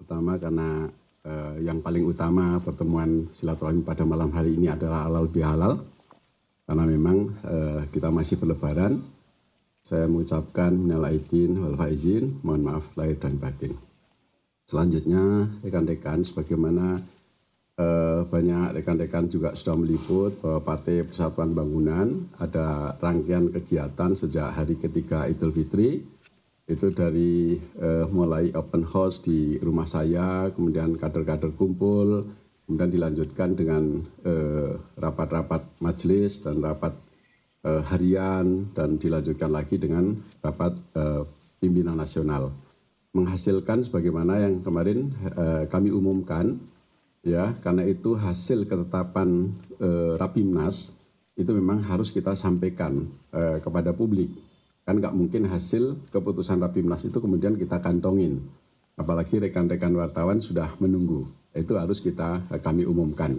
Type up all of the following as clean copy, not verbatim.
Pertama karena yang paling utama pertemuan silaturahmi pada malam hari ini adalah halal bihalal. Karena memang kita masih berlebaran. Saya mengucapkan minal aidin wal faizin, mohon maaf lahir dan batin. Selanjutnya rekan-rekan, sebagaimana banyak rekan-rekan juga sudah meliput bahwa Partai Persatuan Bangunan ada rangkaian kegiatan sejak hari ketiga Idul Fitri. Itu dari mulai open house di rumah saya, kemudian kader-kader kumpul, kemudian dilanjutkan dengan rapat-rapat majelis dan rapat harian, dan dilanjutkan lagi dengan rapat pimpinan nasional. Menghasilkan sebagaimana yang kemarin kami umumkan, ya, karena itu hasil ketetapan Rapimnas itu memang harus kita sampaikan kepada publik. Kan nggak mungkin hasil keputusan Rapimnas itu kemudian kita kantongin. Apalagi rekan-rekan wartawan sudah menunggu. Itu harus kami umumkan.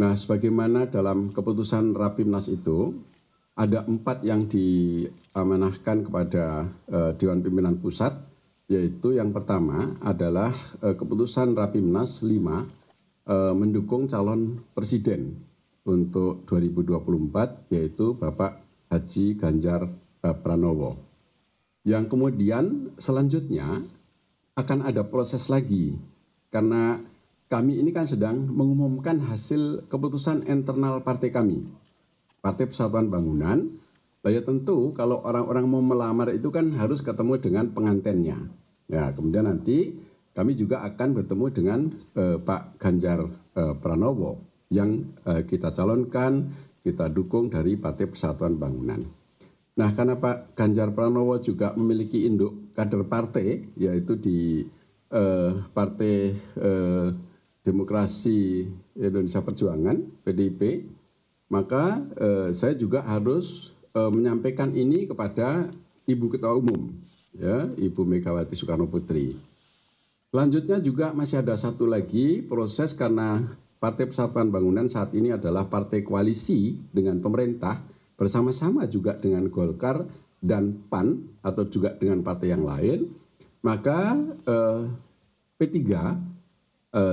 Nah, sebagaimana dalam keputusan Rapimnas itu, ada 4 yang diamanahkan kepada Dewan Pimpinan Pusat, yaitu yang pertama adalah keputusan Rapimnas 5 mendukung calon presiden untuk 2024, yaitu Bapak Haji Ganjar Pranowo. Yang kemudian selanjutnya akan ada proses lagi, karena kami ini kan sedang mengumumkan hasil keputusan internal partai kami, Partai Persatuan Bangunan. Ya tentu kalau orang-orang mau melamar itu kan harus ketemu dengan pengantennya. Ya, kemudian nanti kami juga akan bertemu dengan Pak Ganjar Pranowo yang kita calonkan, kita dukung dari Partai Persatuan Bangunan. Nah, karena Pak Ganjar Pranowo juga memiliki induk kader partai, yaitu di Partai Demokrasi Indonesia Perjuangan, PDIP, maka saya juga harus menyampaikan ini kepada Ibu Ketua Umum, ya, Ibu Megawati Soekarno Putri. Selanjutnya juga masih ada satu lagi proses, karena Partai Persatuan Bangunan saat ini adalah partai koalisi dengan pemerintah, bersama-sama juga dengan Golkar dan PAN atau juga dengan partai yang lain, maka P3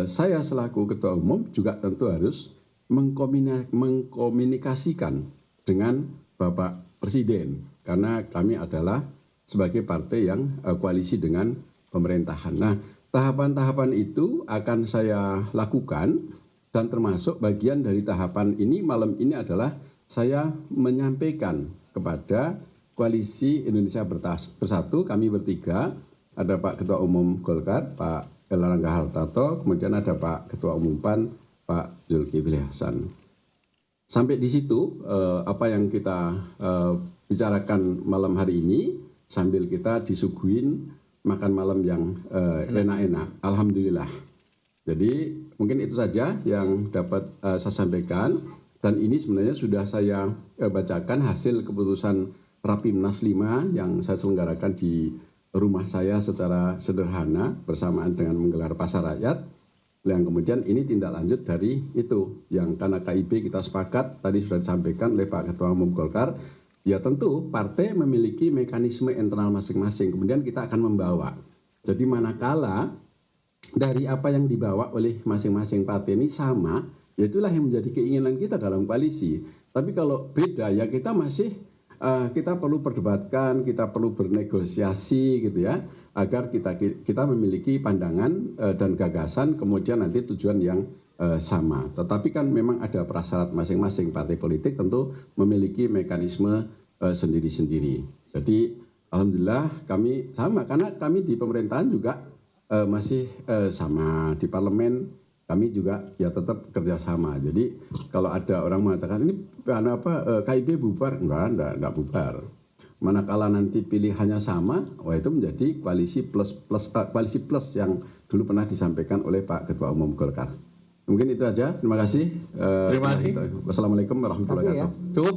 saya selaku Ketua Umum juga tentu harus mengkomunikasikan dengan Bapak Presiden, karena kami adalah sebagai partai yang koalisi dengan pemerintahan. Nah, tahapan-tahapan itu akan saya lakukan, dan termasuk bagian dari tahapan ini malam ini adalah saya menyampaikan kepada Koalisi Indonesia Bersatu, kami bertiga, ada Pak Ketua Umum Golkar, Pak Erlangga Hartarto, kemudian ada Pak Ketua Umum PAN, Pak Zulkifli Hasan. Sampai di situ apa yang kita bicarakan malam hari ini, sambil kita disuguhin makan malam yang enak-enak, alhamdulillah. Jadi mungkin itu saja yang dapat saya sampaikan. Dan ini sebenarnya sudah saya bacakan hasil keputusan Rapimnas 5 yang saya selenggarakan di rumah saya secara sederhana bersamaan dengan menggelar pasar rakyat. Yang kemudian ini tindak lanjut dari itu, yang karena KIB kita sepakat, tadi sudah disampaikan oleh Pak Ketua Umum Golkar, ya tentu partai memiliki mekanisme internal masing-masing, kemudian kita akan membawa. Jadi manakala dari apa yang dibawa oleh masing-masing partai ini sama, ya itulah yang menjadi keinginan kita dalam koalisi. Tapi kalau beda, ya kita masih kita perlu perdebatkan, kita perlu bernegosiasi gitu ya, agar kita memiliki pandangan dan gagasan, kemudian nanti tujuan yang sama. Tetapi kan memang ada prasyarat masing-masing partai politik tentu memiliki mekanisme sendiri-sendiri. Jadi alhamdulillah kami sama, karena kami di pemerintahan juga masih sama, di parlemen kami juga ya tetap kerjasama. Jadi kalau ada orang mengatakan ini KIB bubar, enggak bubar. Manakala nanti pilihannya sama, wah itu menjadi koalisi plus yang dulu pernah disampaikan oleh Pak Ketua Umum Golkar. Mungkin itu aja. Terima kasih. Terima kasih. Wassalamualaikum warahmatullahi wabarakatuh. Cukup.